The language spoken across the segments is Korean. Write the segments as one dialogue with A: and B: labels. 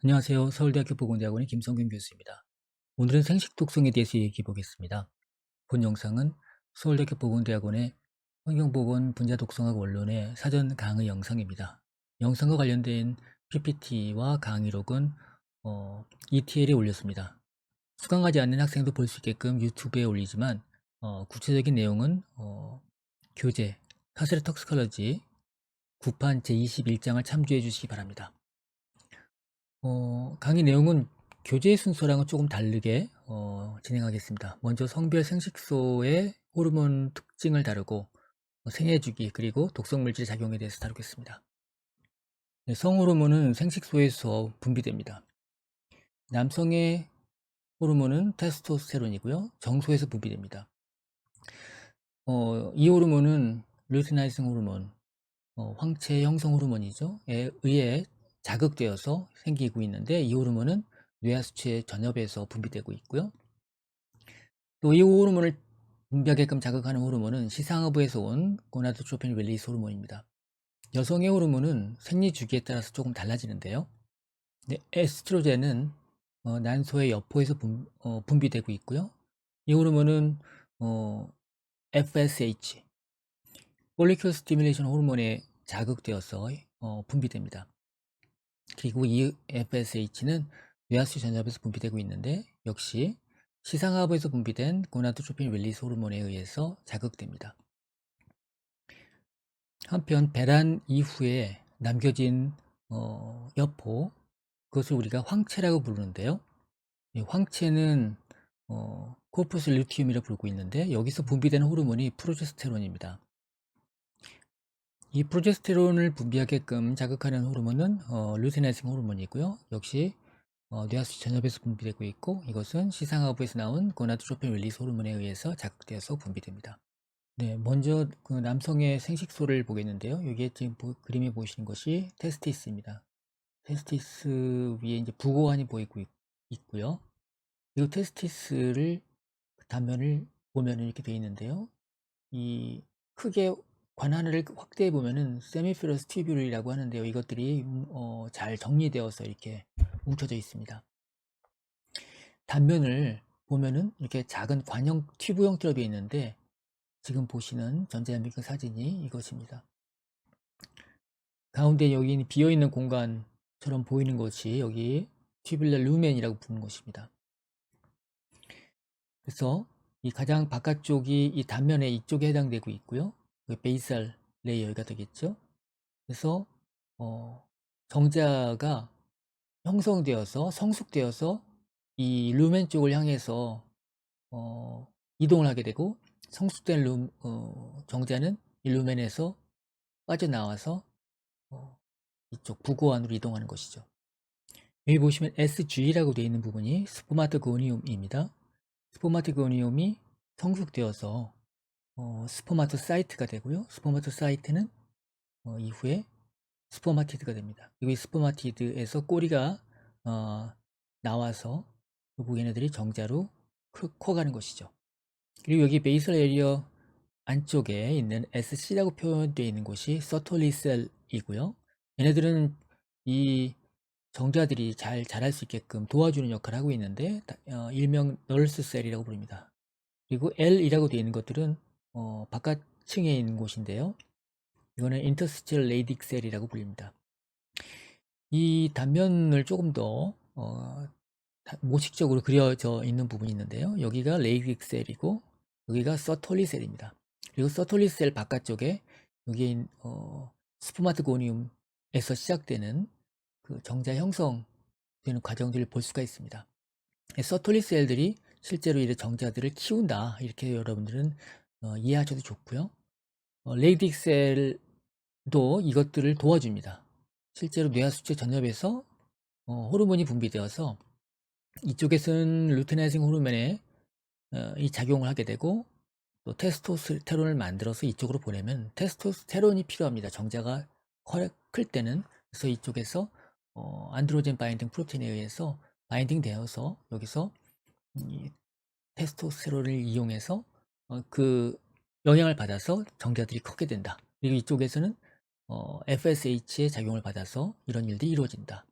A: 안녕하세요. 서울대학교 보건대학원의 김성균 교수입니다. 오늘은 생식 독성에 대해서 얘기해 보겠습니다. 본 영상은 서울대학교 보건대학원의 환경보건 분자 독성학 원론의 사전 강의 영상입니다. 영상과 관련된 PPT와 강의록은 ETL에 올렸습니다. 수강하지 않는 학생도 볼 수 있게끔 유튜브에 올리지만 구체적인 내용은 교재 사슬의 턱스컬러지 9판 제21장을 참조해 주시기 바랍니다. 강의 내용은 교재 순서랑은 조금 다르게 진행하겠습니다. 먼저 성별 생식소의 호르몬 특징을 다루고 생애주기 그리고 독성물질 작용에 대해서 다루겠습니다. 네, 성호르몬은 생식소에서 분비됩니다. 남성의 호르몬은 테스토스테론이고요. 정소에서 분비됩니다. 이 호르몬은 르테나이징 호르몬, 황체 형성 호르몬이죠. 에 의해 자극되어서 생기고 있는데 이 호르몬은 뇌하수체 전엽에서 분비되고 있고요. 또 이 호르몬을 분비하게끔 자극하는 호르몬은 시상하부에서 온 고나도트로핀 릴리스 호르몬입니다. 여성의 호르몬은 생리 주기에 따라서 조금 달라지는데요. 에스트로겐은 난소의 여포에서 분비되고 있고요. 이 호르몬은 FSH, 폴리큐 스티뮬레이션 호르몬에 자극되어서 분비됩니다. 그리고 이 FSH는 뇌하수 전엽에서 분비되고 있는데 역시 시상하부에서 분비된 고나도트로핀 릴리스 호르몬에 의해서 자극됩니다. 한편 배란 이후에 남겨진 여포, 그것을 우리가 황체라고 부르는데요. 이 황체는 코푸스 루티움이라고 부르고 있는데 여기서 분비되는 호르몬이 프로제스테론입니다. 이 프로제스테론을 분비하게끔 자극하는 호르몬은 르테나이징 호르몬이고요. 역시 뇌하수 전엽에서 분비되고 있고 이것은 시상하부에서 나온 고나도트로핀 릴리스 호르몬에 의해서 자극되어서 분비됩니다. 네, 먼저 그 남성의 생식소를 보겠는데요. 여기에 지금 그림에 보시는 것이 테스티스입니다. 테스티스 위에 이제 부고환이 보이고 있고요. 이 테스티스를 단면을 보면 이렇게 되어 있는데요. 이 크게 관 하나를 확대해 보면은 세미피러스 튜뷸이라고 하는데요. 이것들이 잘 정리되어서 이렇게 뭉쳐져 있습니다. 단면을 보면은 이렇게 작은 관형 튜브 형태로 되어 있는데 지금 보시는 전자顕微鏡사진이 이것입니다. 가운데 여기 비어있는 공간처럼 보이는 것이 여기 튜뷸러 루멘이라고 부르는 것입니다. 그래서 이 가장 바깥쪽이 이 단면의 이쪽에 해당되고 있고요. 베이살 레이어가 되겠죠. 그래서 정자가 형성되어서 성숙되어서 이 루멘 쪽을 향해서 이동을 하게 되고 성숙된 정자는 이 루멘에서 빠져나와서 이쪽 부고환으로 이동하는 것이죠. 여기 보시면 SG라고 되어 있는 부분이 스포마토고니움입니다. 스포마토고니움이 성숙되어서 스포마토사이트가 되고요. 스포마토사이트는 이후에 스포마티드가 됩니다. 여기 스포마티드에서 꼬리가 나와서 결국 얘네들이 정자로 커가는 것이죠. 그리고 여기 베이설 에리어 안쪽에 있는 SC라고 표현되어 있는 곳이 서톨리셀이고요. 얘네들은 이 정자들이 잘 자랄 수 있게끔 도와주는 역할을 하고 있는데 일명 널스셀이라고 부릅니다. 그리고 L이라고 되어 있는 것들은 바깥층에 있는 곳인데요. 이거는 인터스티셜 레이딕 셀이라고 불립니다. 이 단면을 조금 더 모식적으로 그려져 있는 부분이 있는데요. 여기가 레이딕 셀이고 여기가 서톨리 셀입니다. 그리고 서톨리 셀 바깥쪽에 여기 스포마트고니움에서 시작되는 그 정자 형성되는 과정들을 볼 수가 있습니다. 서톨리 셀들이 실제로 이 정자들을 키운다 이렇게 여러분들은 이해하셔도 좋고요. 레이딕 셀도 이것들을 도와줍니다. 실제로 뇌하수체 전엽에서 호르몬이 분비되어서 이쪽에서는 루테나이징 호르몬에 이 작용을 하게 되고 또 테스토스테론을 만들어서 이쪽으로 보내면 테스토스테론이 필요합니다. 정자가 클 때는. 그래서 이쪽에서 안드로젠 바인딩 프로틴에 의해서 바인딩 되어서 여기서 이 테스토스테론을 이용해서 그 영향을 받아서 정자들이 크게 된다. 그리고 이쪽에서는 FSH의 작용을 받아서 이런 일들이 이루어진다.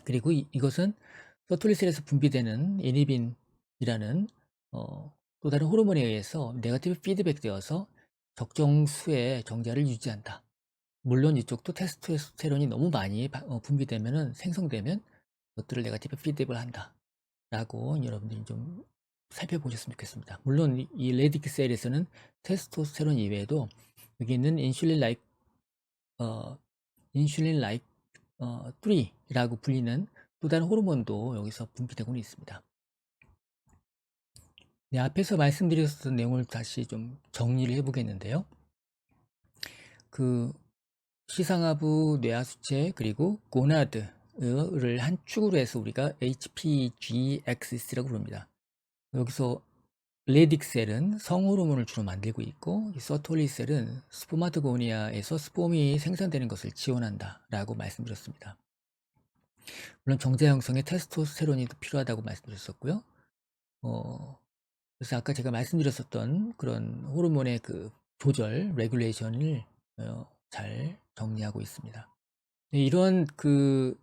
A: 그리고 이것은 서툴리셀에서 분비되는 이니빈이라는 또 다른 호르몬에 의해서 네거티브 피드백되어서 적정 수의 정자를 유지한다. 물론 이쪽도 테스토스테론이 너무 많이 분비되면 생성되면 그것들을 네거티브 피드백을 한다 라고 여러분들이 좀 살펴보셨으면 좋겠습니다. 물론 이 레디크 셀에서는 테스토스테론 이외에도 여기 있는 인슐린 라이크 3라고 불리는 또 다른 호르몬도 여기서 분비되고는 있습니다. 네, 앞에서 말씀드렸던 내용을 다시 좀 정리를 해보겠는데요. 그 시상하부, 뇌하수체, 그리고 고나드를 한 축으로 해서 우리가 HPG-axis라고 부릅니다. 여기서 레딕셀은 성호르몬을 주로 만들고 있고, 서톨리셀은 스포마토고니아에서 스폼이 생산되는 것을 지원한다 라고 말씀드렸습니다. 물론 정자 형성에 테스토스테론이 필요하다고 말씀드렸었고요. 그래서 아까 제가 말씀드렸었던 그런 호르몬의 그 조절, 레귤레이션을 잘 정리하고 있습니다. 네, 이런 그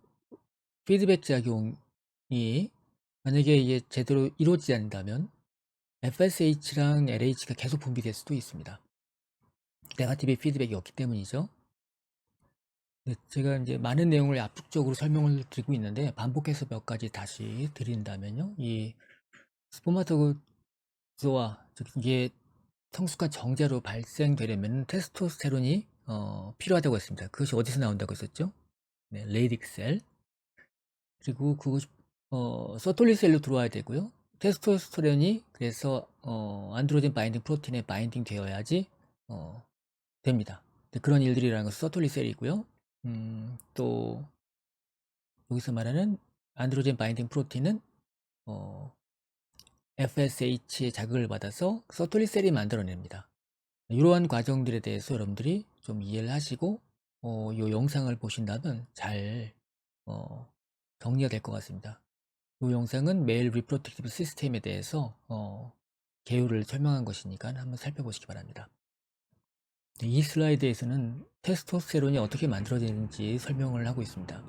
A: 피드백 작용이 만약에 이게 제대로 이루어지지 않는다면 FSH랑 LH가 계속 분비될 수도 있습니다. 네거티브 피드백이 없기 때문이죠. 네, 제가 이제 많은 내용을 압축적으로 설명을 드리고 있는데 반복해서 몇 가지 다시 드린다면요. 이 스포마토조아, 즉 이게 성숙한 정자로 발생되려면 테스토스테론이 필요하다고 했습니다. 그것이 어디서 나온다고 했었죠? 네, 레이딕셀. 그리고 그것이 서톨리셀로 들어와야 되고요. 테스토스테론이 그래서 안드로겐 바인딩 프로틴에 바인딩 되어야지 됩니다. 그런 일들이라는 것은 서톨리셀이고요. 또 여기서 말하는 안드로겐 바인딩 프로틴은 FSH의 자극을 받아서 서톨리셀이 만들어냅니다. 이러한 과정들에 대해서 여러분들이 좀 이해를 하시고 이 영상을 보신다면 잘 정리가 될 것 같습니다. 이 영상은 메일 리프로덕티브 시스템에 대해서 개요를 설명한 것이니까 한번 살펴보시기 바랍니다. 이 슬라이드에서는 테스토스테론이 어떻게 만들어지는지 설명을 하고 있습니다.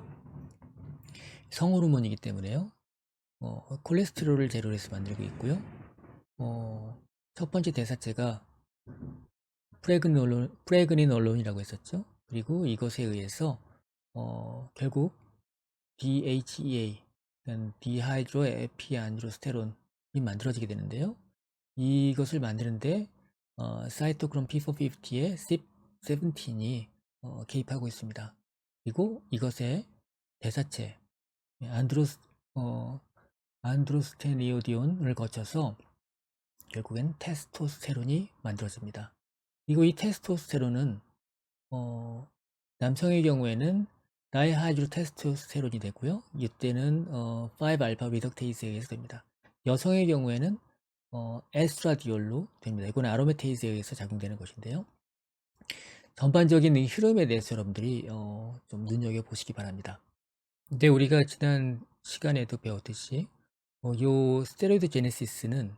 A: 성호르몬이기 때문에요. 콜레스테롤을 재료로 해서 만들고 있고요. 첫 번째 대사체가 프레그니놀론이라고 했었죠. 그리고 이것에 의해서 결국 DHEA, 디하이드로 에피안드로스테론이 만들어지게 되는데요. 이것을 만드는데 사이토크롬 P450에 CYP17이 개입하고 있습니다. 그리고 이것의 대사체 안드로스테니오디온을 거쳐서 결국엔 테스토스테론이 만들어집니다. 그리고 이 테스토스테론은 남성의 경우에는 다이하이드로 테스토스테론이 되고요. 이때는 5알파 리덕테이스에 의해서 됩니다. 여성의 경우에는 에스트라디올로 됩니다. 이건 아로메테이스에 의해서 작용되는 것인데요. 전반적인 이 흐름에 대해서 여러분들이 좀 눈여겨보시기 바랍니다. 근데 우리가 지난 시간에도 배웠듯이 요 스테로이드 제네시스는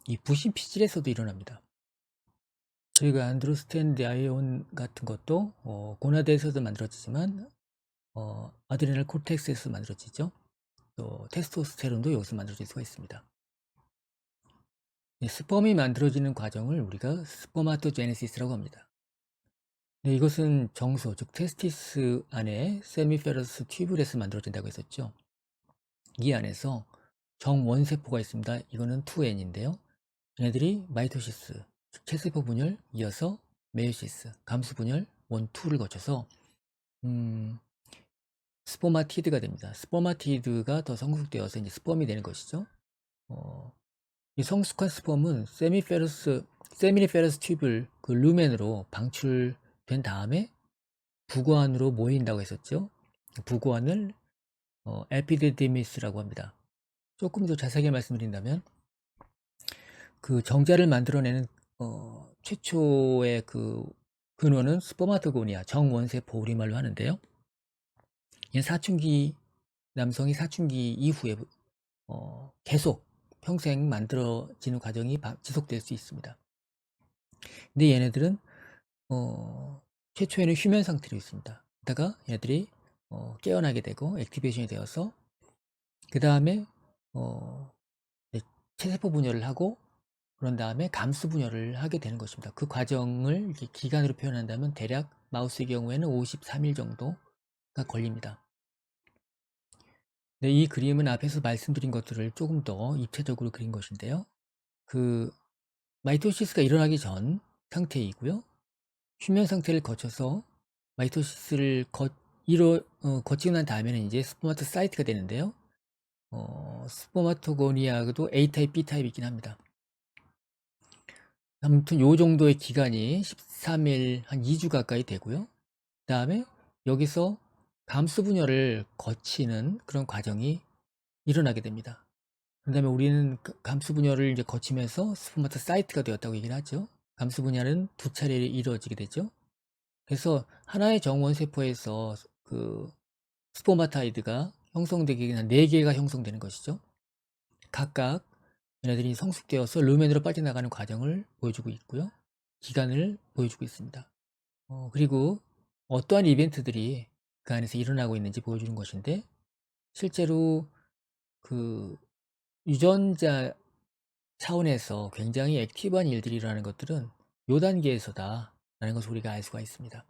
A: 이 부신 피질에서도 일어납니다. 저희가 안드로스텐디아이온 같은 것도 고나드에서도 만들어지지만 아드레날 코텍스에서 만들어지죠. 또 테스토스테론도 여기서 만들어질 수가 있습니다. 스펌이 만들어지는 과정을 우리가 스포마토제네시스라고 합니다. 네, 이것은 정소, 즉 테스티스 안에 세미페러스 튜뷸에서 만들어진다고 했었죠. 이 안에서 정원세포가 있습니다. 이거는 2N인데요. 얘네들이 마이토시스, 즉 체세포 분열, 이어서 메요시스, 감수 분열 1, 2를 거쳐서 스포마티드가 됩니다. 스포마티드가 더 성숙되어서 이제 스펌이 되는 것이죠. 이 성숙한 스펌은 세미니페러스 튜뷸 그 루멘으로 방출된 다음에 부고안으로 모인다고 했었죠. 부고안을 에피디디미스라고 합니다. 조금 더 자세하게 말씀드린다면 그 정자를 만들어내는 최초의 그 근원은 스포마토고니아 정원세포 우리말로 하는데요. 이 사춘기 남성이 사춘기 이후에 계속 평생 만들어지는 과정이 지속될 수 있습니다. 근데 얘네들은 최초에는 휴면 상태로 있습니다. 그러다가 얘네들이 깨어나게 되고 액티베이션이 되어서 그 다음에 체세포 분열을 하고 그런 다음에 감수 분열을 하게 되는 것입니다. 그 과정을 이렇게 기간으로 표현한다면 대략 마우스의 경우에는 53일 정도가 걸립니다. 네, 이 그림은 앞에서 말씀드린 것들을 조금 더 입체적으로 그린 것인데요. 그 마이토시스가 일어나기 전 상태이고요. 휴면 상태를 거쳐서 마이토시스를 거치고 난 다음에는 이제 스포마토사이트가 되는데요. 스포마토고니아도 A타입, B타입이긴 합니다. 아무튼 요 정도의 기간이 13일, 한 2주 가까이 되고요. 그 다음에 여기서 감수 분열을 거치는 그런 과정이 일어나게 됩니다. 그 다음에 우리는 감수 분열을 이제 거치면서 스포마토사이트가 되었다고 얘기를 하죠. 감수 분열은 두 차례 이루어지게 되죠. 그래서 하나의 정원세포에서 그 스포마타이드가 형성되기 위한 4개가 형성되는 것이죠. 각각 얘네들이 성숙되어서 루멘으로 빠져나가는 과정을 보여주고 있고요. 기간을 보여주고 있습니다. 그리고 어떠한 이벤트들이 그 안에서 일어나고 있는지 보여주는 것인데 실제로 그 유전자 차원에서 굉장히 액티브한 일들이 일어나는 것들은 요 단계에서다 라는 것을 우리가 알 수가 있습니다.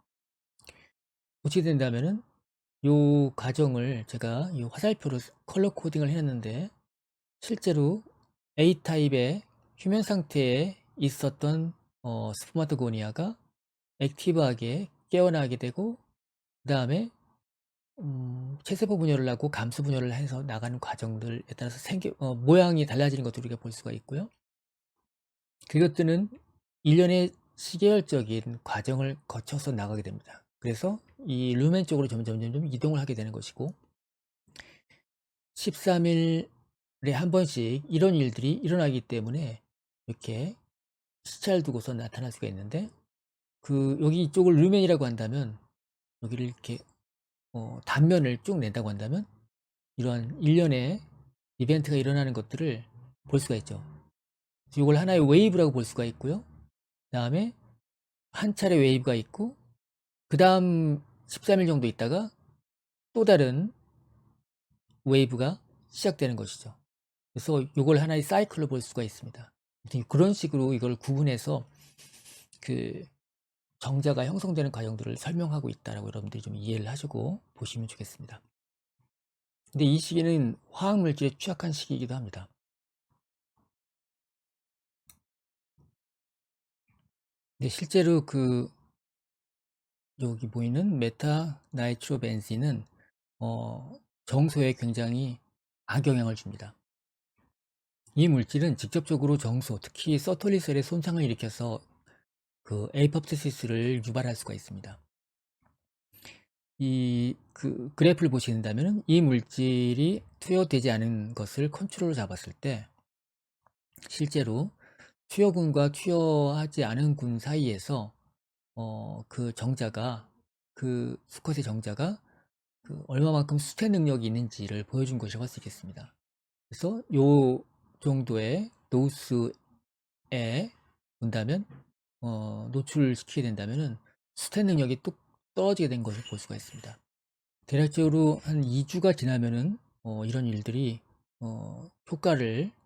A: 어떻게 된다면은 요 과정을 제가 이 화살표로 컬러 코딩을 해놨는데 실제로 A타입의 휴면 상태에 있었던 스포마토고니아가 액티브하게 깨어나게 되고 그 다음에 체세포 분열을 하고 감수 분열을 해서 나가는 과정들에 따라서 모양이 달라지는 것도 우리가 볼 수가 있고요. 그것들은 일련의 시계열적인 과정을 거쳐서 나가게 됩니다. 그래서 이 루멘 쪽으로 점점 이동을 하게 되는 것이고 13일에 한 번씩 이런 일들이 일어나기 때문에 이렇게 시차를 두고서 나타날 수가 있는데 여기 이쪽을 루멘이라고 한다면 여기를 이렇게 단면을 쭉 낸다고 한다면 이러한 일련의 이벤트가 일어나는 것들을 볼 수가 있죠. 이걸 하나의 웨이브라고 볼 수가 있고요. 그 다음에 한 차례 웨이브가 있고 그 다음 13일 정도 있다가 또 다른 웨이브가 시작되는 것이죠. 그래서 이걸 하나의 사이클로 볼 수가 있습니다. 그런 식으로 이걸 구분해서 그 정자가 형성되는 과정들을 설명하고 있다라고 여러분들이 좀 이해를 하시고 보시면 좋겠습니다. 근데 이 시기는 화학물질에 취약한 시기이기도 합니다. 근데 실제로 여기 보이는 메타 나이트로벤진은 정소에 굉장히 악영향을 줍니다. 이 물질은 직접적으로 정소, 특히 서톨리셀의 손상을 일으켜서 그 에이팝토시스를 유발할 수가 있습니다. 그래프를 보신다면 이 물질이 투여되지 않은 것을 컨트롤로 잡았을 때 실제로 투여군과 투여하지 않은 군 사이에서 그 정자가 수컷의 정자가 얼마만큼 수태 능력이 있는지를 보여준 것이라고 할 수 있겠습니다. 그래서 요 정도의 도수에 본다면 노출시키게 된다면은 수태 능력이 뚝 떨어지게 된 것을 볼 수가 있습니다. 대략적으로 한 2주가 지나면은 이런 일들이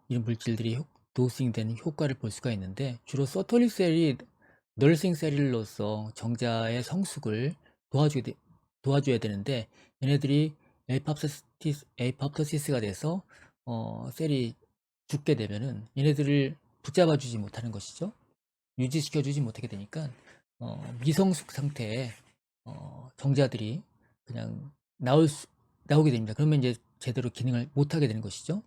A: 이런 물질들이 도스잉되는 효과를 볼 수가 있는데 주로 서톨리셀이 널싱 셀로서 정자의 성숙을 도와줘야 되는데 얘네들이 에이팝토시스가 돼서 셀이 죽게 되면은 얘네들을 붙잡아 주지 못하는 것이죠. 유지시켜 주지 못하게 되니까 미성숙 상태의 정자들이 그냥 나오게 됩니다. 그러면 이제 제대로 기능을 못하게 되는 것이죠.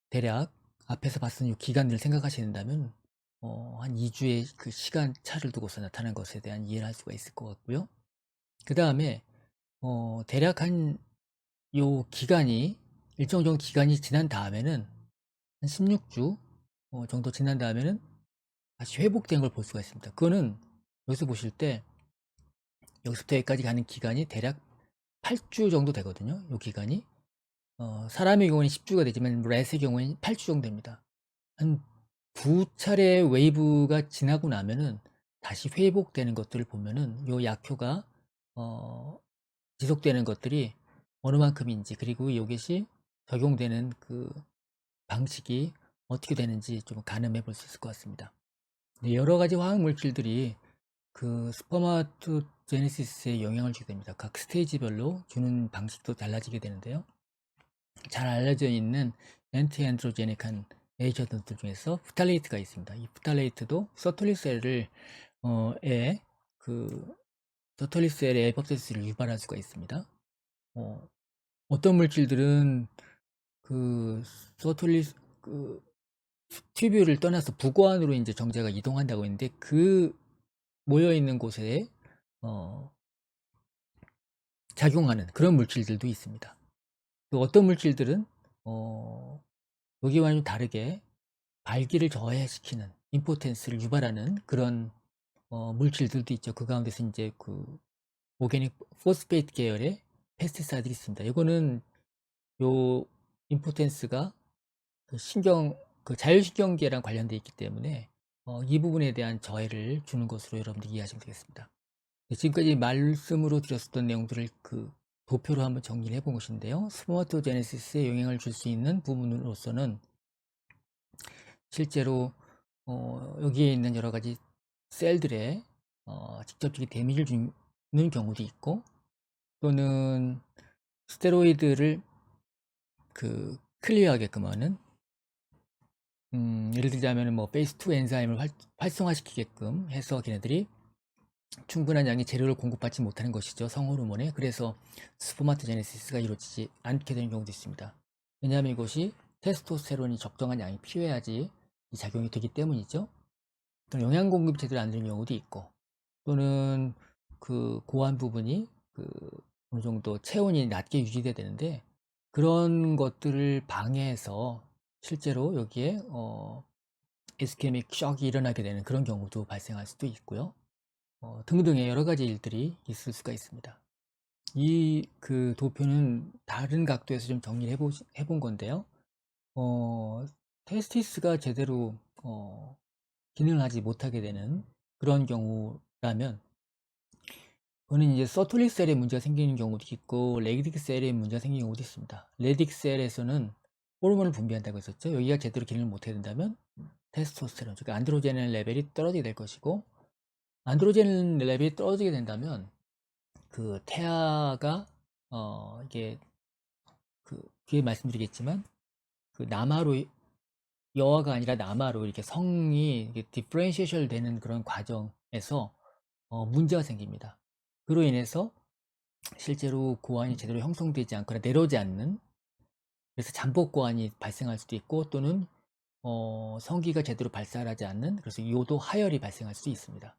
A: 대략 앞에서 봤던 이 기간을 생각하신다면 한 2주의 그 시간 차를 두고서 나타난 것에 대한 이해를 할 수가 있을 것 같고요. 그 다음에 대략 한 요 기간이 일정 정도 기간이 지난 다음에는 한 16주 정도 지난 다음에는 다시 회복된 걸 볼 수가 있습니다. 그거는 여기서 보실 때 여기서부터 여기까지 가는 기간이 대략 8주 정도 되거든요. 이 기간이 사람의 경우는 10주가 되지만 렛의 경우에는 8주 정도 됩니다. 한 두 차례 웨이브가 지나고 나면은 다시 회복되는 것들을 보면은 요 약효가 지속되는 것들이 어느 만큼인지, 그리고 이것이 적용되는 그 방식이 어떻게 되는지 좀 가늠해 볼 수 있을 것 같습니다. 네, 여러 가지 화학 물질들이 그 스퍼마토제네시스에 영향을 주게 됩니다. 각 스테이지별로 주는 방식도 달라지게 되는데요. 잘 알려져 있는 엔티앤드로제닉한 에이전트들 중에서 프탈레이트가 있습니다. 이 프탈레이트도 서툴리셀을 그 서툴리셀의 에포പ്토시스를 유발할 수가 있습니다. 어떤 물질들은 그 서툴리스 그 튜뷸를 떠나서 부고안으로 이제 정제가 이동한다고 했는데, 그 모여 있는 곳에 작용하는 그런 물질들도 있습니다. 또 어떤 물질들은 여기와는 좀 다르게 발기를 저해시키는 임포텐스를 유발하는 그런 물질들도 있죠. 그 가운데서 이제 그 오게닉 포스페이트 계열의 페스티사이드들이 있습니다. 이거는 요 임포텐스가 그 자율신경계랑 관련되어 있기 때문에 이 부분에 대한 저해를 주는 것으로 여러분들 이해하시면 되겠습니다. 지금까지 말씀으로 드렸었던 내용들을 그 도표로 한번 정리를 해본 것인데요. 스포마토제네시스에 영향을 줄 수 있는 부분으로서는 실제로 여기에 있는 여러 가지 셀들에 직접적인 데미지를 주는 경우도 있고, 또는 스테로이드를 그 클리어하게끔 하는 예를 들자면 뭐 페이스 2 엔자임을 활성화시키게끔 해서 걔네들이 충분한 양의 재료를 공급받지 못하는 것이죠, 성호르몬에. 그래서 스포마토제네시스가 이루어지지 않게 되는 경우도 있습니다. 왜냐하면 이것이 테스토스테론이 적정한 양이 필요해야지 이 작용이 되기 때문이죠. 또는 영양 공급이 제대로 안 되는 경우도 있고, 또는 그 고환 부분이 그 어느 정도 체온이 낮게 유지돼야 되는데, 그런 것들을 방해해서 실제로 여기에 이스케믹 셔크가 일어나게 되는 그런 경우도 발생할 수도 있고요. 등등의 여러 가지 일들이 있을 수가 있습니다. 이 그 도표는 다른 각도에서 좀 정리를 해본 건데요. 테스티스가 제대로 기능을 하지 못하게 되는 그런 경우라면, 그거는 이제 서툴리셀에 문제가 생기는 경우도 있고 레딕셀에 문제가 생기는 경우도 있습니다. 레딕셀에서는 호르몬을 분비한다고 했었죠. 여기가 제대로 기능을 못해야 된다면 테스토스테론, 즉 안드로겐 레벨이 떨어지게 될 것이고, 안드로겐 레벨이 떨어지게 된다면 그 태아가 이게 그 뒤에 말씀드리겠지만 그 남아로, 여아가 아니라 남아로 이렇게 성이 이게 디퍼런시에이션 되는 그런 과정에서 문제가 생깁니다. 그로 인해서 실제로 고환이 제대로 형성되지 않거나 내려오지 않는, 그래서 잠복 고환이 발생할 수도 있고, 또는 성기가 제대로 발달하지 않는, 그래서 요도 하열이 발생할 수도 있습니다.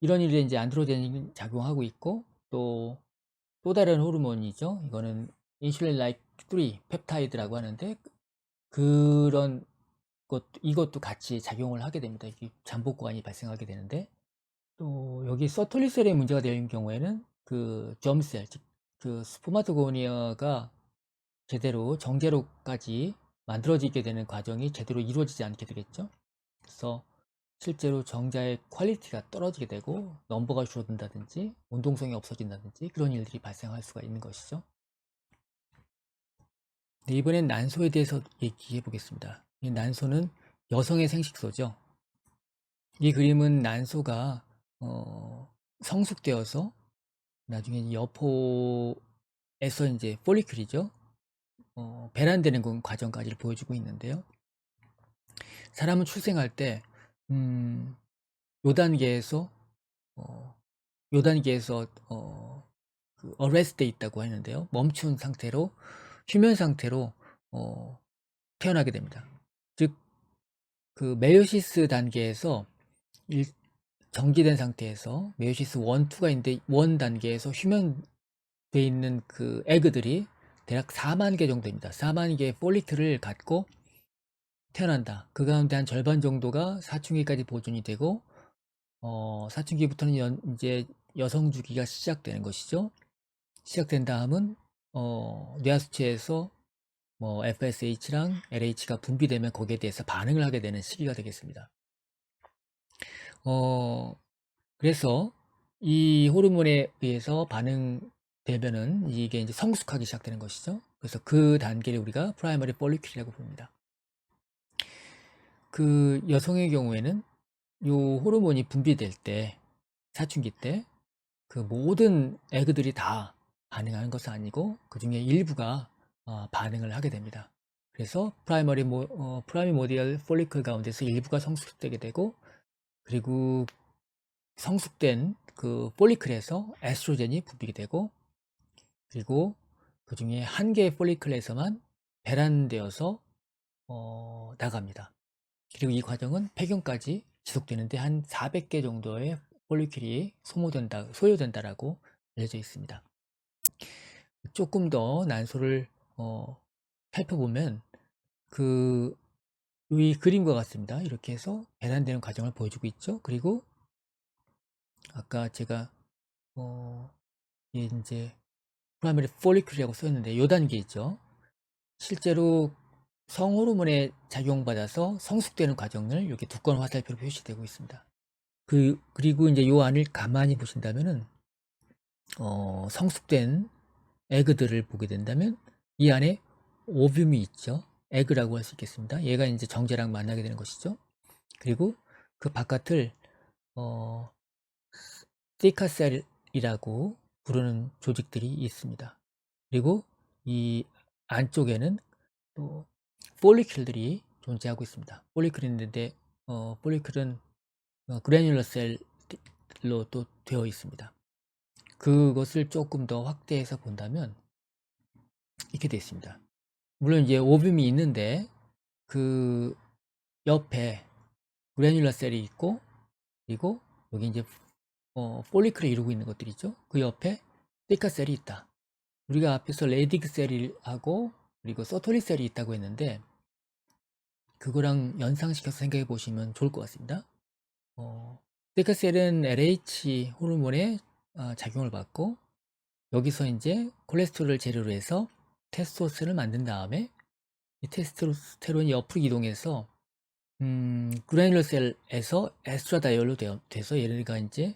A: 이런 일에 이제 안드로겐이 작용하고 있고, 또 다른 호르몬이죠. 이거는 인슐린 라이크 3 펩타이드라고 하는데, 그런 이것도 같이 작용을 하게 됩니다. 잠복 고환이 발생하게 되는데, 또 여기 서툴리셀에 문제가 되는 경우에는 그 점셀, 즉 그 스포마토고니아가 제대로 정제로까지 만들어지게 되는 과정이 제대로 이루어지지 않게 되겠죠. 그래서 실제로 정자의 퀄리티가 떨어지게 되고 넘버가 줄어든다든지 운동성이 없어진다든지 그런 일들이 발생할 수가 있는 것이죠. 네, 이번엔 난소에 대해서 얘기해 보겠습니다. 이 난소는 여성의 생식소죠. 이 그림은 난소가 성숙되어서 나중에 여포에서 이제 폴리큘이죠. 배란되는 과정까지를 보여주고 있는데요. 사람은 출생할 때 요 단계에서 요 단계에서 그 어레스트돼 있다고 하는데요. 멈춘 상태로, 휴면 상태로 태어나게 됩니다. 즉 그 메요시스 단계에서 정지된 상태에서 메요시스 1, 2가 있는데 1 단계에서 휴면돼 있는 그 에그들이 대략 4만 개 정도입니다. 4만 개의 폴리클을 갖고 태어난다. 그 가운데 한 절반 정도가 사춘기까지 보존이 되고, 사춘기부터는 이제 여성 주기가 시작되는 것이죠. 시작된 다음은 뇌하수체에서 뭐 FSH랑 LH가 분비되면 거기에 대해서 반응을 하게 되는 시기가 되겠습니다. 그래서 이 호르몬에 의해서 반응되면은 이게 이제 성숙하기 시작되는 것이죠. 그래서 그 단계를 우리가 프라이머리 폴리큘이라고 부릅니다. 그 여성의 경우에는 요 호르몬이 분비될 때, 사춘기 때 그 모든 에그들이 다 반응하는 것은 아니고 그 중에 일부가 반응을 하게 됩니다. 그래서 프라이머리모디얼 폴리클 가운데서 일부가 성숙되게 되고, 그리고 성숙된 그 폴리클에서 에스트로겐이 분비게 되고, 그리고 그 중에 한 개의 폴리클에서만 배란되어서 나갑니다. 그리고 이 과정은 폐경까지 지속되는데 한 400개 정도의 폴리클이 소요된다라고 알려져 있습니다. 조금 더 난소를 살펴보면 이 그림과 같습니다. 이렇게 해서 배란되는 과정을 보여주고 있죠. 그리고 아까 제가 이제 프라이머리 폴리클이라고 썼는데 이 단계 있죠. 실제로 성호르몬에 작용받아서 성숙되는 과정을 이렇게 두꺼운 화살표로 표시되고 있습니다. 그리고 이제 요 안을 가만히 보신다면은 성숙된 에그들을 보게 된다면 이 안에 오뷸이 있죠. 에그라고 할 수 있겠습니다. 얘가 이제 정제랑 만나게 되는 것이죠. 그리고 그 바깥을 어, 시카셀이라고 부르는 조직들이 있습니다. 그리고 이 안쪽에는 또 폴리큘들이 존재하고 있습니다. 폴리큘이 있는데 폴리큘은 그래뉼러 셀로 또 되어 있습니다. 그것을 조금 더 확대해서 본다면 이렇게 되어 있습니다. 물론 이제 오뷸이 있는데 그 옆에 그래뉼러 셀이 있고, 그리고 여기 이제 폴리클을 이루고 있는 것들이 있죠. 그 옆에 시카 셀이 있다. 우리가 앞에서 레디그 셀하고 그리고 서톨리 셀이 있다고 했는데 그거랑 연상시켜서 생각해 보시면 좋을 것 같습니다. 시카 셀은 LH 호르몬의 작용을 받고, 여기서 이제 콜레스테롤을 재료로 해서 테스토스테론을 만든 다음에 이 테스토스테론이 옆으로 이동해서 그래뉼러 셀에서 에스트라다이올로 돼서 얘네가 이제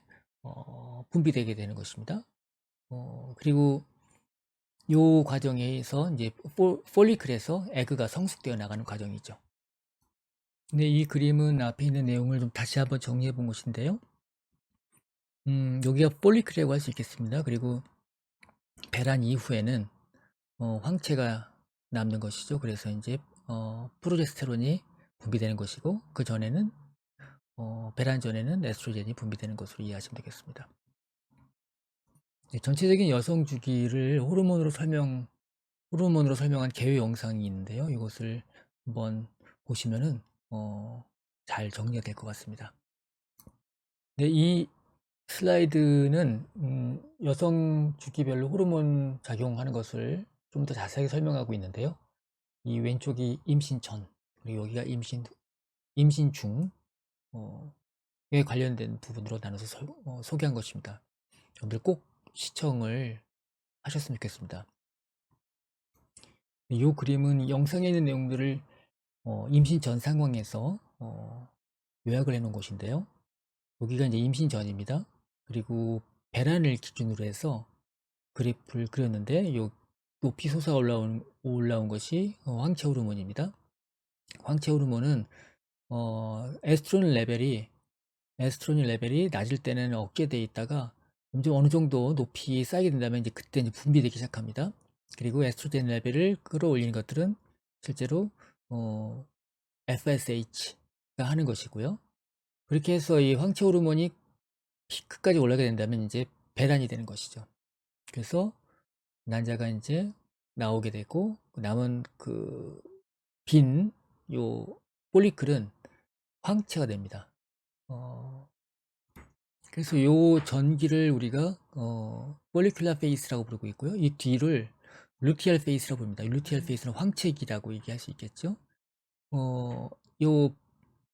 A: 분비되게 되는 것입니다. 그리고 요 과정에서 이제 폴리클에서 에그가 성숙되어 나가는 과정이죠. 근데 이 그림은 앞에 있는 내용을 좀 다시 한번 정리해 본 것인데요. 여기가 폴리클이라고 할 수 있겠습니다. 그리고 배란 이후에는 황체가 남는 것이죠. 그래서 이제 프로제스테론이 분비되는 것이고, 그 전에는 배란 전에는 에스트로겐이 분비되는 것으로 이해하시면 되겠습니다. 네, 전체적인 여성 주기를 호르몬으로 설명한 개요 영상이 있는데요. 이것을 한번 보시면은 잘 정리가 될 것 같습니다. 네, 이 슬라이드는 여성 주기별로 호르몬 작용하는 것을 좀 더 자세하게 설명하고 있는데요. 이 왼쪽이 임신 전, 그리고 여기가 임신 중, 에 관련된 부분으로 나눠서 소개한 것입니다. 여러분들 꼭 시청을 하셨으면 좋겠습니다. 이 그림은 영상에 있는 내용들을 임신 전 상황에서 요약을 해 놓은 것인데요. 여기가 이제 임신 전입니다. 그리고 배란을 기준으로 해서 그래프를 그렸는데, 요 높이 솟아 올라온 것이 황체 호르몬입니다. 황체 호르몬은 에스트로닌 레벨이 낮을 때는 억제되어 있다가 점점 어느 정도 높이 쌓이게 된다면 이제 그때 이제 분비되기 시작합니다. 그리고 에스트로겐 레벨을 끌어올리는 것들은 실제로 FSH가 하는 것이고요. 그렇게 해서 이 황체 호르몬이 피크까지 올라가게 된다면 이제 배란이 되는 것이죠. 그래서 난자가 이제 나오게 되고, 남은 그 빈 요 폴리클은 황체가 됩니다. 그래서 요 전기를 우리가 폴리큘라 페이스라고 부르고 있고요. 이 뒤를 루티얼 페이스라고 부릅니다. 루티얼 페이스는 황체기라고 얘기할 수 있겠죠. 요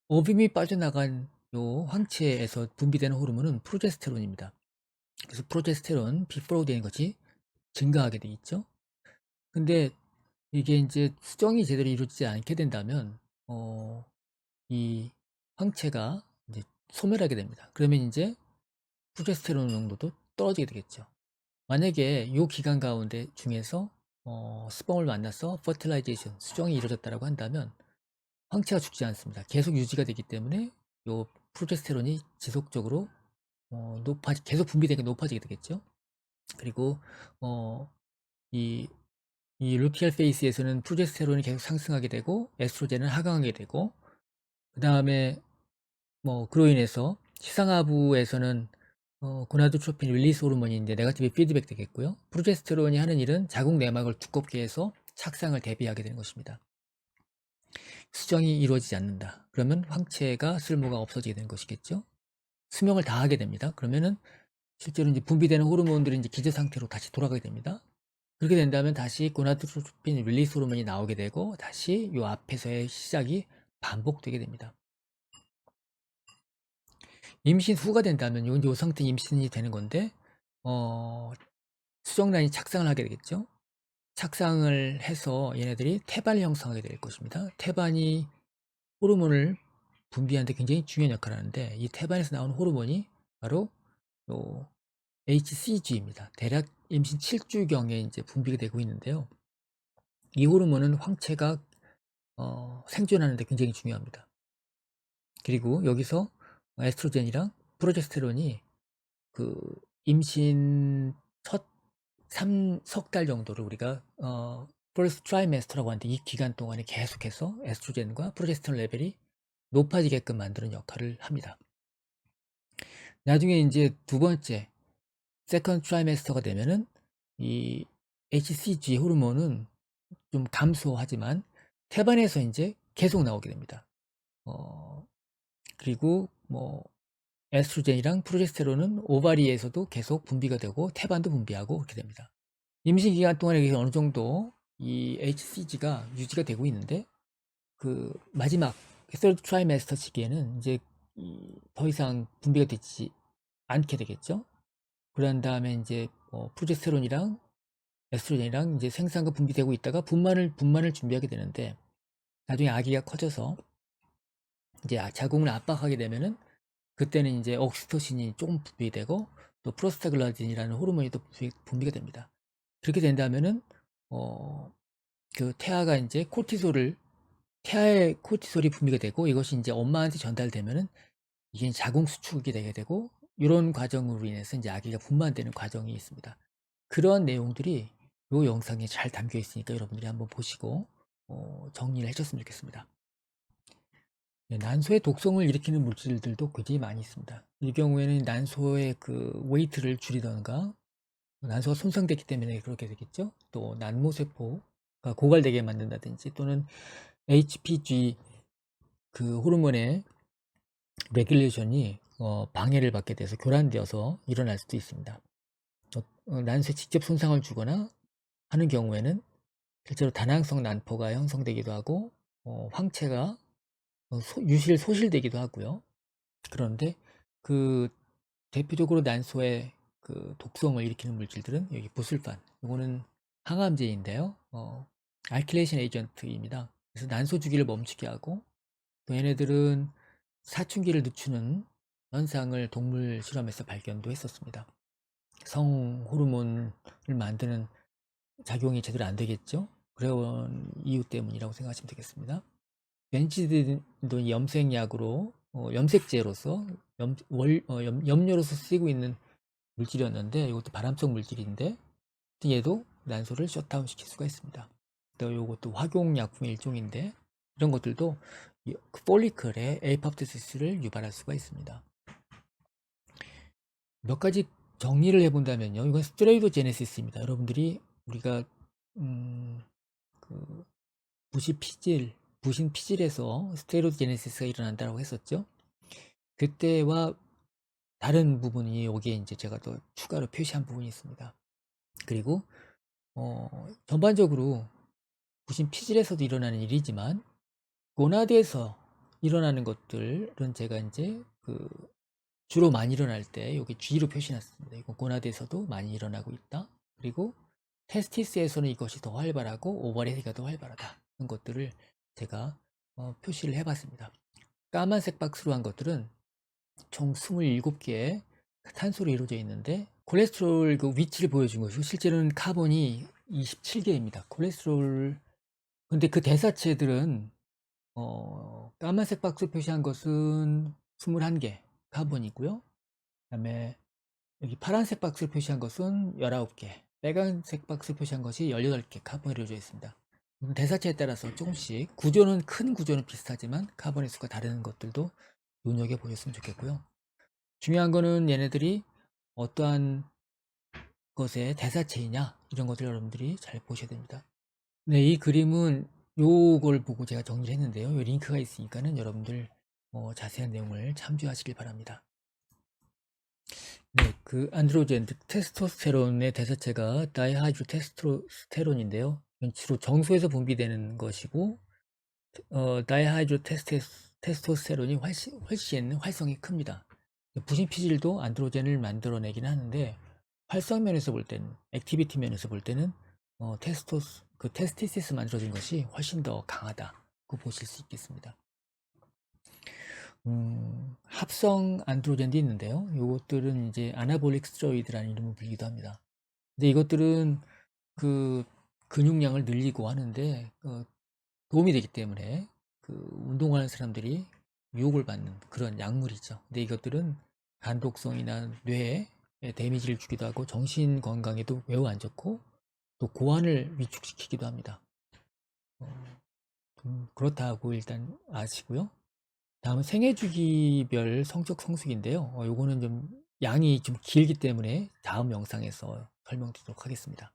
A: 어빔이 빠져나간 요 황체에서 분비되는 호르몬은 프로제스테론입니다. 그래서 프로제스테론, 비포로 되는 것이 증가하게 돼 있죠. 근데 이게 이제 수정이 제대로 이루어지지 않게 된다면 이 황체가 이제 소멸하게 됩니다. 그러면 이제 프로제스테론 농도도 떨어지게 되겠죠. 만약에 이 기간 가운데 중에서 스पर्을 만나서 퍼틸라이제이션, 수정이 이루어졌다고 한다면 황체가 죽지 않습니다. 계속 유지가 되기 때문에 이 프로제스테론이 지속적으로 계속 분비되게 높아지게 되겠죠. 그리고 어, 이, 이 루티얼 페이스에서는 프로제스테론이 계속 상승하게 되고 에스트로겐은 하강하게 되고, 그 다음에 그로 인해서 시상하부에서는 고나도트로핀 릴리스 호르몬인데 네거티브 피드백 되겠고요. 프로제스테론이 하는 일은 자궁 내막을 두껍게 해서 착상을 대비하게 되는 것입니다. 수정이 이루어지지 않는다. 그러면 황체가 쓸모가 없어지게 되는 것이겠죠. 수명을 다하게 됩니다. 그러면은 실제로 이제 분비되는 호르몬들이 이제 기저 상태로 다시 돌아가게 됩니다. 그렇게 된다면 다시 고나도트로핀 릴리스 호르몬이 나오게 되고 다시 요 앞에서의 시작이 반복되게 됩니다. 임신 후가 된다면 요 상태 임신이 되는 건데 수정란이 착상을 하게 되겠죠. 착상을 해서 얘네들이 태반을 형성하게 될 것입니다. 태반이 호르몬을 분비하는데 굉장히 중요한 역할을 하는데, 이 태반에서 나오는 호르몬이 바로 요 HCG입니다. 대략 임신 7주경에 이제 분비가 되고 있는데요. 이 호르몬은 황체가 생존하는 데 굉장히 중요합니다. 그리고 여기서 에스트로겐이랑 프로제스테론이 그 임신 첫 3석 달 정도를 우리가 first trimester라고 하는데, 이 기간 동안에 계속해서 에스트로겐과 프로제스테론 레벨이 높아지게끔 만드는 역할을 합니다. 나중에 이제 두 번째 second trimester가 되면은 이 HCG 호르몬은 좀 감소하지만 태반에서 이제 계속 나오게 됩니다. 그리고 에스트로겐이랑 프로제스테론은 오바리에서도 계속 분비가 되고 태반도 분비하고 그렇게 됩니다. 임신 기간 동안에 어느 정도 이 HCG가 유지가 되고 있는데, 그 마지막 third trimester 시기에는 이제 더 이상 분비가 되지 않게 되겠죠. 그런 다음에 이제 프로제스테론이랑 에스트로겐이랑 이제 생산과 분비되고 있다가 분만을 준비하게 되는데, 나중에 아기가 커져서 이제 자궁을 압박하게 되면은 그때는 이제 옥시토신이 조금 분비되고 또 프로스타글라딘이라는 호르몬이 또 분비가 됩니다. 그렇게 된다면은 그 태아가 이제 태아의 코르티솔이 분비가 되고, 이것이 이제 엄마한테 전달되면은 이게 자궁 수축이 되게 되고, 이런 과정으로 인해서 이제 아기가 분만되는 과정이 있습니다. 그런 내용들이 이 영상에 잘 담겨 있으니까 여러분들이 한번 보시고 정리를 해줬으면 좋겠습니다. 네, 난소의 독성을 일으키는 물질들도 굉장히 많이 있습니다. 이 경우에는 난소의 그 웨이트를 줄이던가, 난소가 손상됐기 때문에 그렇게 되겠죠. 또 난모세포가 고갈되게 만든다든지, 또는 HPG 그 호르몬의 레귤레이션이 방해를 받게 돼서 교란되어서 일어날 수도 있습니다. 난소에 직접 손상을 주거나 하는 경우에는 실제로 다낭성 난포가 형성되기도 하고 황체가 소실되기도 하고요. 그런데 그 대표적으로 난소의 그 독성을 일으키는 물질들은 여기 부술판, 이거는 항암제인데요. 알킬레이션 에이전트입니다. 그래서 난소 주기를 멈추게 하고, 또 얘네들은 사춘기를 늦추는 현상을 동물 실험에서 발견도 했었습니다. 성 호르몬을 만드는 작용이 제대로 안 되겠죠. 그런 이유 때문이라고 생각하시면 되겠습니다. 벤치드도 염색약으로 염색제로서 염료로서 쓰이고 있는 물질이었는데, 이것도 발암성 물질인데 얘도 난소를 셧다운 시킬 수가 있습니다. 또 이것도 화공약품의 일종인데, 이런 것들도 폴리클의 에이팝토시스를 유발할 수가 있습니다. 몇 가지 정리를 해본다면요, 이건 스테로이도제네시스입니다. 여러분들이 우리가 그 부신 피질에서 스테로이도제네시스가 일어난다고 했었죠. 그때와 다른 부분이 여기에 이제 제가 또 추가로 표시한 부분이 있습니다. 그리고 전반적으로 부신 피질에서도 일어나는 일이지만 고나드에서 일어나는 것들은 제가 이제 그 주로 많이 일어날 때 여기 G로 표시했습니다. 이건 고나드에서도 많이 일어나고 있다. 그리고 테스티스에서는 이것이 더 활발하고 오버레디가 더 활발하다. 이런 것들을 제가 표시를 해봤습니다. 까만색 박스로 한 것들은 총 27개의 탄소로 이루어져 있는데 콜레스테롤 그 위치를 보여준 것이고 실제로는 카본이 27개입니다. 콜레스테롤 근데 그 대사체들은 까만색 박스 표시한 것은 21개 카본이고요. 그다음에 여기 파란색 박스 표시한 것은 19개, 빨간색 박스 표시한 것이 18개 카본이 이루어져 있습니다. 대사체에 따라서 조금씩 구조는 큰 구조는 비슷하지만 카본의 수가 다른 것들도 눈여겨 보셨으면 좋겠고요. 중요한 거는 얘네들이 어떠한 것의 대사체이냐 이런 것들 여러분들이 잘 보셔야 됩니다. 네, 이 그림은 요걸 보고 제가 정리를 했는데요. 요 링크가 있으니까는 여러분들 자세한 내용을 참조하시길 바랍니다. 네, 그 안드로젠, 즉 테스토스테론의 대사체가 다이하이드로 테스토스테론인데요. 주로 정소에서 분비되는 것이고 다이하이드로 테스토스테론이 훨씬 활성이 큽니다. 부신 피질도 안드로젠을 만들어내긴 하는데 활성 면에서 볼 때는 액티비티 면에서 볼 때는 테스티시스 만들어진 것이 훨씬 더 강하다고 보실 수 있겠습니다. 합성 안드로젠도 있는데요. 이것들은 이제 아나볼릭 스테로이드라는 이름을 불리기도 합니다. 근데 이것들은 그 근육량을 늘리고 하는데 도움이 되기 때문에 그 운동하는 사람들이 유혹을 받는 그런 약물이죠. 근데 이것들은 간독성이나 뇌에 데미지를 주기도 하고 정신 건강에도 매우 안 좋고 또 고환을 위축시키기도 합니다. 그렇다고 일단 아시고요. 다음은 생애주기별 성적 성숙인데요. 요거는 좀 양이 좀 길기 때문에 다음 영상에서 설명드리도록 하겠습니다.